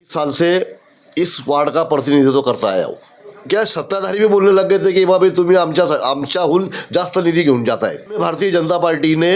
साल से इस वार्ड का प्रतिनिधित्व करता आया हूँ। क्या सत्ताधारी भी बोलने लग गए थे कि बाबा तुम्ही आमच्याहून जास्त निधी घेऊन जाता है। भारतीय जनता पार्टी ने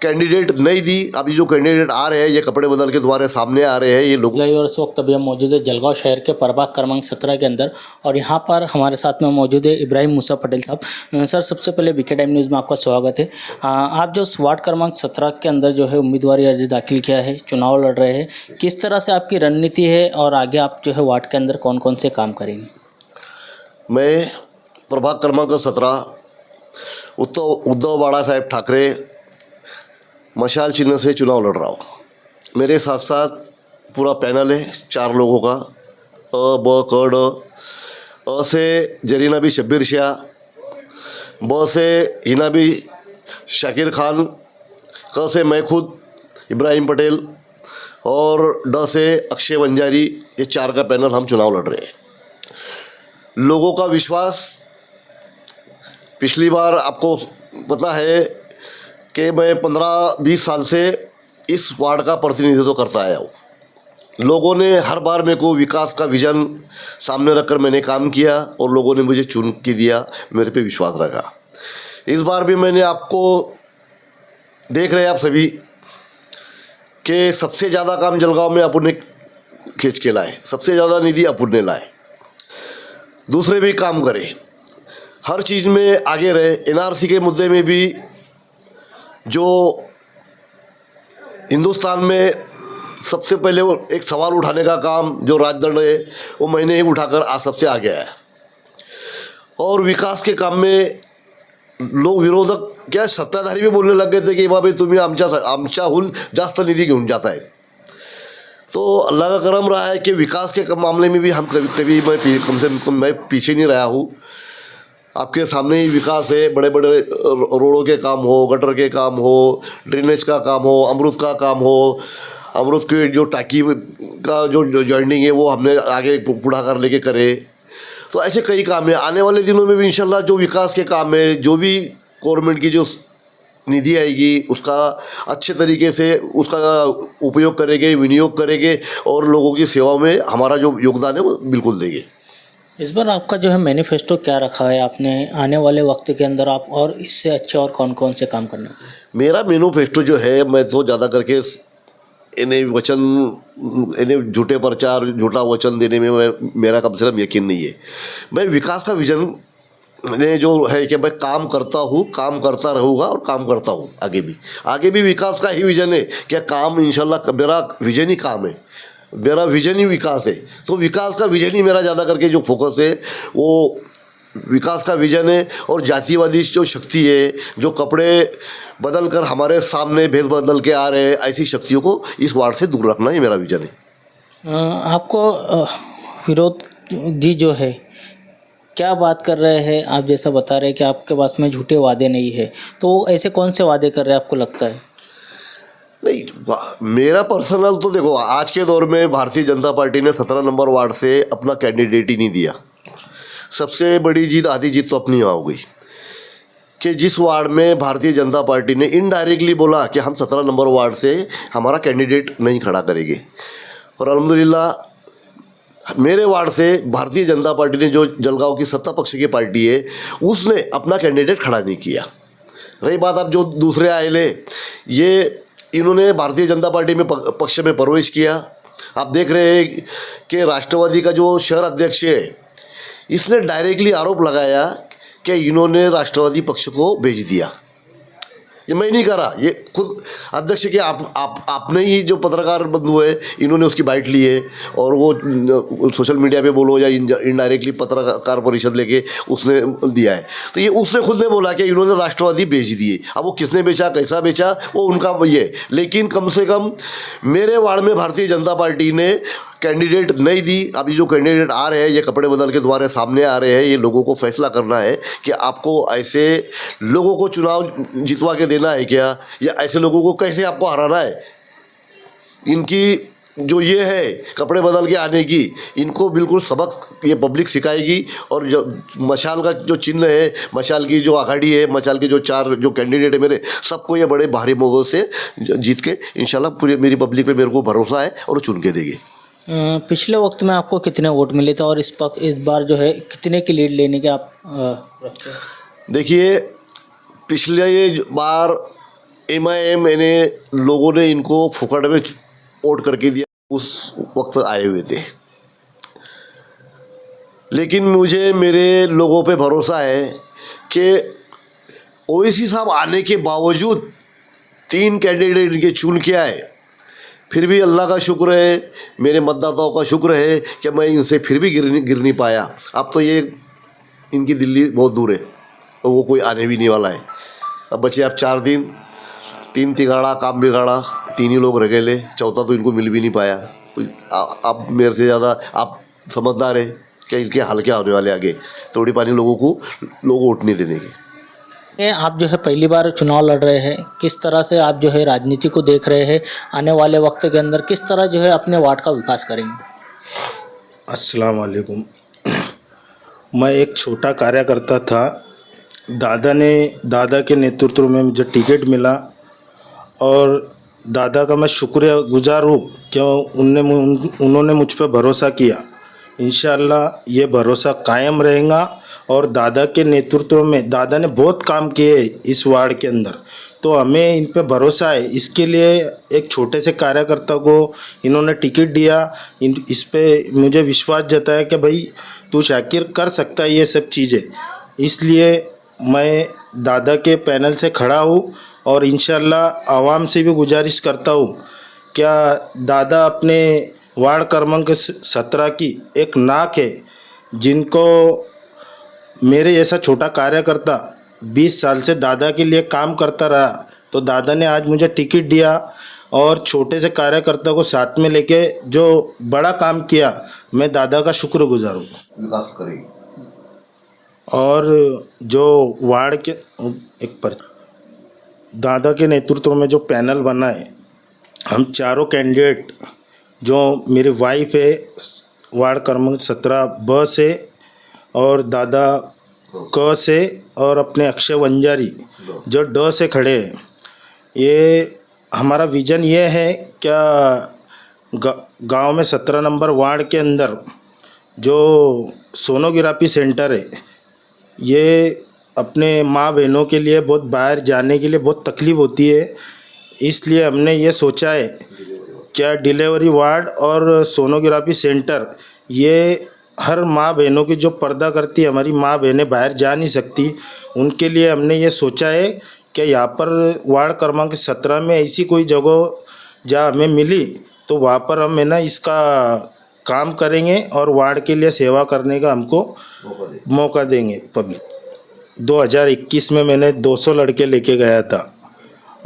कैंडिडेट नहीं दी। अभी जो कैंडिडेट आ रहे हैं ये कपड़े बदल के तुम्हारे सामने आ रहे हैं। ये लोग और इस वक्त अभी हम मौजूद है जलगांव शहर के प्रभाग क्रमांक 17 के अंदर और यहाँ पर हमारे साथ में मौजूद है इब्राहिम मूसा पटेल साहब। सर, सबसे पहले बीके टाइम न्यूज़ में आपका स्वागत है। आप जो वार्ड क्रमांक 17 के अंदर जो है उम्मीदवारी अर्जी दाखिल किया है, चुनाव लड़ रहे हैं, किस तरह से आपकी रणनीति है और आगे आप जो है वार्ड के अंदर कौन कौन से काम करेंगे? मैं प्रभाग क्रमांक 17 उद्धव बाला साहेब ठाकरे मशाल चिन्ह से चुनाव लड़ रहा हूँ। मेरे साथ साथ पूरा पैनल है 4 लोगों का। अ ब क ड। अ से जरीना बी शब्बीर शाह, ब से हिना बी शाकिर खान, क से मैं खुद इब्राहिम पटेल और ड से अक्षय वंजारी। ये 4 का पैनल हम चुनाव लड़ रहे हैं। लोगों का विश्वास, पिछली बार आपको पता है कि मैं 15-20 साल से इस वार्ड का प्रतिनिधित्व करता आया हूँ। लोगों ने हर बार मेरे को विकास का विज़न सामने रखकर मैंने काम किया और लोगों ने मुझे चुन के दिया, मेरे पे विश्वास रखा। इस बार भी मैंने आपको देख रहे हैं आप सभी कि सबसे ज़्यादा काम जलगांव में अपन ने खींच के लाए, सबसे ज़्यादा निधि अपन ने लाए। दूसरे भी काम करें, हर चीज़ में आगे रहे। एनआरसी के मुद्दे में भी जो हिंदुस्तान में सबसे पहले वो एक सवाल उठाने का काम जो राजदंड है वो मैंने ही उठाकर आज सबसे आगे आया। और विकास के काम में लोग विरोधक क्या सत्ताधारी भी बोलने लग गए थे कि बाबा तुम्ही आमच्याहून जास्त निधी घेऊन जाता है। तो अल्लाह का करम रहा है कि विकास के मामले में भी हम कभी मैं कम से कम मैं पीछे नहीं रहा हूँ। आपके सामने ही विकास है, बड़े बड़े रोडों के काम हो, गटर के काम हो, ड्रेनेज का काम हो, अमृत का काम हो। अमृत की जो टाकी का जो जॉइनिंग है वो हमने आगे पूरा कर लेके करे। तो ऐसे कई काम है। आने वाले दिनों में भी इंशाल्लाह जो विकास के काम है, जो भी गवर्नमेंट की जो निधि आएगी उसका अच्छे तरीके से उसका उपयोग करेंगे, विनियोग करेंगे और लोगों की सेवा में हमारा जो योगदान है वो बिल्कुल देंगे। इस बार आपका जो है मैनिफेस्टो क्या रखा है आपने आने वाले वक्त के अंदर, आप और इससे अच्छे और कौन कौन से काम करने? मेरा मैनिफेस्टो जो है, मैं तो ज़्यादा करके इन्हें झूठे प्रचार, झूठा वचन देने में मेरा कम से कम यकीन नहीं है। मैं विकास का विजन मैंने जो है कि मैं काम करता हूँ, काम करता रहूँगा और काम करता हूँ आगे भी विकास का ही विजन है। क्या काम इंशाल्लाह मेरा विजन ही काम है, मेरा विजन ही विकास है। तो विकास का विजन ही मेरा ज़्यादा करके जो फोकस है वो विकास का विजन है। और जातिवादी जो शक्ति है, जो कपड़े बदल कर हमारे सामने भेद बदल के आ रहे हैं, ऐसी शक्तियों को इस वार्ड से दूर रखना ही मेरा विजन है। आपको विरोध जी जो है क्या बात कर रहे हैं? आप जैसा बता रहे हैं कि आपके पास में झूठे वादे नहीं है, तो ऐसे कौन से वादे कर रहे हैं आपको लगता है? नहीं, मेरा पर्सनल तो देखो, आज के दौर में भारतीय जनता पार्टी ने 17 नंबर वार्ड से अपना कैंडिडेट ही नहीं दिया। सबसे बड़ी जीत, आधी जीत तो अपनी हो गई कि जिस वार्ड में भारतीय जनता पार्टी ने इनडायरेक्टली बोला कि हम 17 नंबर वार्ड से हमारा कैंडिडेट नहीं खड़ा करेंगे। और अल्हम्दुलिल्लाह मेरे वार्ड से भारतीय जनता पार्टी ने, जो जलगांव की सत्ता पक्ष की पार्टी है, उसने अपना कैंडिडेट खड़ा नहीं किया। रही बात अब जो दूसरे आए ये इन्होंने भारतीय जनता पार्टी में पक्ष में प्रवेश किया। आप देख रहे हैं कि राष्ट्रवादी का जो शहर अध्यक्ष है, इसने डायरेक्टली आरोप लगाया कि इन्होंने राष्ट्रवादी पक्ष को भेज दिया। ये मैं नहीं करा, ये खुद अध्यक्ष के आपने ही, जो पत्रकार बंधु है, इन्होंने उसकी बाइट ली है और वो सोशल मीडिया पे बोलो या इनडायरेक्टली पत्रकार परिषद लेके उसने दिया है। तो ये उसने खुद ने बोला कि इन्होंने राष्ट्रवादी बेच दिए। अब वो किसने बेचा, कैसा बेचा, वो उनका ये। लेकिन कम से कम मेरे वार्ड में भारतीय जनता पार्टी ने कैंडिडेट नहीं दी। अभी जो कैंडिडेट आ रहे हैं ये कपड़े बदल के तुम्हारे सामने आ रहे हैं। ये लोगों को फैसला करना है कि आपको ऐसे लोगों को चुनाव जितवा के देना है क्या, या ऐसे लोगों को कैसे आपको हराना है। इनकी जो ये है कपड़े बदल के आने की, इनको बिल्कुल सबक ये पब्लिक सिखाएगी। और जो मशाल का जो चिन्ह है, मशाल की जो आघाड़ी है, मशाल के जो 4 जो कैंडिडेट है मेरे, सबको ये बड़े भारी मोगों से जीत के इंशाल्लाह पूरी मेरी पब्लिक पे मेरे को भरोसा है और चुन के देगी। पिछले वक्त में आपको कितने वोट मिले थे और इस बार जो है कितने की लीड लेने के आप रखते हैं? देखिए, पिछले ये बार MIM ने लोगों ने इनको फुकड़ में वोट करके दिया, उस वक्त आए हुए थे। लेकिन मुझे मेरे लोगों पे भरोसा है कि ओवैसी साहब आने के बावजूद 3 कैंडिडेट इनके चुन के आए, फिर भी अल्लाह का शुक्र है, मेरे मतदाताओं का शुक्र है कि मैं इनसे फिर भी गिर नहीं पाया। अब तो ये इनकी दिल्ली बहुत दूर है और वो कोई आने भी नहीं वाला है। अब बचे आप 4 दिन, 3 तिगाड़ा काम बिगाड़ा, 3 ही लोग रह गए, चौथा तो इनको मिल भी नहीं पाया। अब मेरे से ज़्यादा आप समझदार है कि इनके हाल क्या होने वाले आगे। थोड़ी पानी लोगों को लोग वोट नहीं देने के। ये आप जो है पहली बार चुनाव लड़ रहे हैं, किस तरह से आप जो है राजनीति को देख रहे हैं? आने वाले वक्त के अंदर किस तरह जो है अपने वार्ड का विकास करेंगे? अस्सलाम वालेकुम। मैं एक छोटा कार्यकर्ता था। दादा के नेतृत्व में मुझे टिकट मिला और दादा का मैं शुक्रगुजार हूँ कि उन्होंने मुझ पर भरोसा किया। इंशाअल्लाह ये भरोसा कायम रहेगा और दादा के नेतृत्व में दादा ने बहुत काम किए इस वार्ड के अंदर, तो हमें इन पे भरोसा है। इसके लिए एक छोटे से कार्यकर्ता को इन्होंने टिकट दिया, इस पे मुझे विश्वास जताया कि भाई तू शाकिर कर सकता है ये सब चीज़ें। इसलिए मैं दादा के पैनल से खड़ा हूँ और इंशाअल्लाह आवाम से भी गुजारिश करता हूँ, क्या दादा अपने वार्ड क्रमांक 17 की एक नाक है, जिनको मेरे जैसा छोटा कार्यकर्ता 20 साल से दादा के लिए काम करता रहा, तो दादा ने आज मुझे टिकट दिया और छोटे से कार्यकर्ता को साथ में लेके जो बड़ा काम किया, मैं दादा का शुक्रगुजार हूँ। विकास करेंगे। और जो वार्ड के दादा के नेतृत्व में जो पैनल बना है, हम चारों कैंडिडेट, जो मेरी वाइफ है वार्ड क्रमांक 17 ब से और दादा क से और अपने अक्षय वंजारी जो ड से खड़े हैं, ये हमारा विज़न ये है क्या गांव में 17 नंबर वार्ड के अंदर जो सोनोग्राफी सेंटर है, ये अपने माँ बहनों के लिए बहुत बाहर जाने के लिए बहुत तकलीफ़ होती है। इसलिए हमने ये सोचा है क्या डिलीवरी वार्ड और सोनोग्राफी सेंटर, ये हर माँ बहनों की जो पर्दा करती है, हमारी माँ बहनें बाहर जा नहीं सकती, उनके लिए हमने ये सोचा है कि यहाँ पर वार्ड क्रमांक 17 में ऐसी कोई जगह जहाँ हमें मिली तो वहाँ पर हम है ना इसका काम करेंगे और वार्ड के लिए सेवा करने का हमको मौका देंगे पब्लिक। 2021 में मैंने 200 लड़के लेके गया था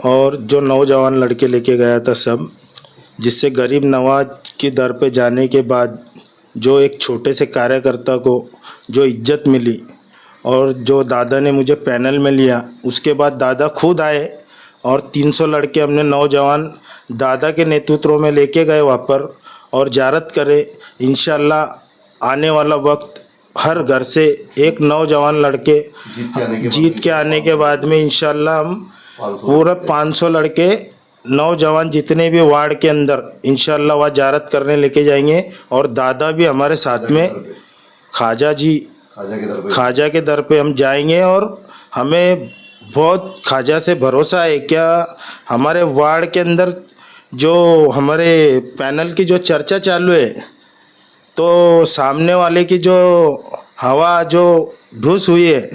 और जो नौजवान लड़के लेके गया था सब, जिससे गरीब नवाज की दर पे जाने के बाद जो एक छोटे से कार्यकर्ता को जो इज्जत मिली और जो दादा ने मुझे पैनल में लिया, उसके बाद दादा खुद आए और 300 लड़के हमने नौजवान दादा के नेतृत्व में लेके गए वहाँ पर और ज़ियारत करे। इंशाअल्लाह आने वाला वक्त हर घर से एक नौजवान लड़के जीत के आने के बाद में इंशाअल्लाह हम पूरा 500 लड़के नौजवान जितने भी वार्ड के अंदर इंशाअल्लाह वहाँ ज़ियारत करने लेके जाएंगे। और दादा भी हमारे साथ में ख्वाजा के दर पे हम जाएंगे और हमें बहुत ख्वाजा से भरोसा है क्या हमारे वार्ड के अंदर जो हमारे पैनल की जो चर्चा चालू है, तो सामने वाले की जो हवा जो ढूस हुई है,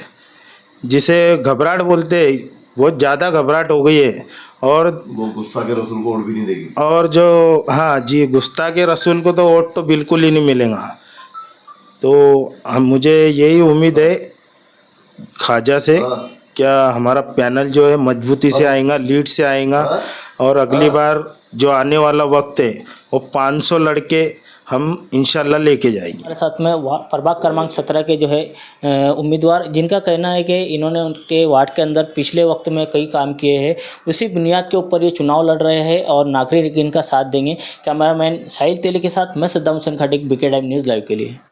जिसे घबराहट बोलते हैं, बहुत ज़्यादा घबराहट हो गई है और वो गुस्ताखे रसूल को वोट भी नहीं देगी। और जो हाँ जी, गुस्ताखे रसूल को तो वोट तो बिल्कुल ही नहीं मिलेगा। तो हम मुझे यही उम्मीद है ख्वाजा से क्या हमारा पैनल जो है मजबूती से आएगा, लीड से आएगा और अगली बार जो आने वाला वक्त है वो 500 लड़के हम इंशाल्लाह लेके जाएंगे। हमारे साथ में प्रभाग क्रमांक 17 के जो है उम्मीदवार, जिनका कहना है कि इन्होंने उनके वार्ड के अंदर पिछले वक्त में कई काम किए हैं, उसी बुनियाद के ऊपर ये चुनाव लड़ रहे हैं और नागरिक इनका साथ देंगे। कैमरामैन साहिल तेली के साथ मैं Saddam Hussain Khatik, BK time news live के लिए।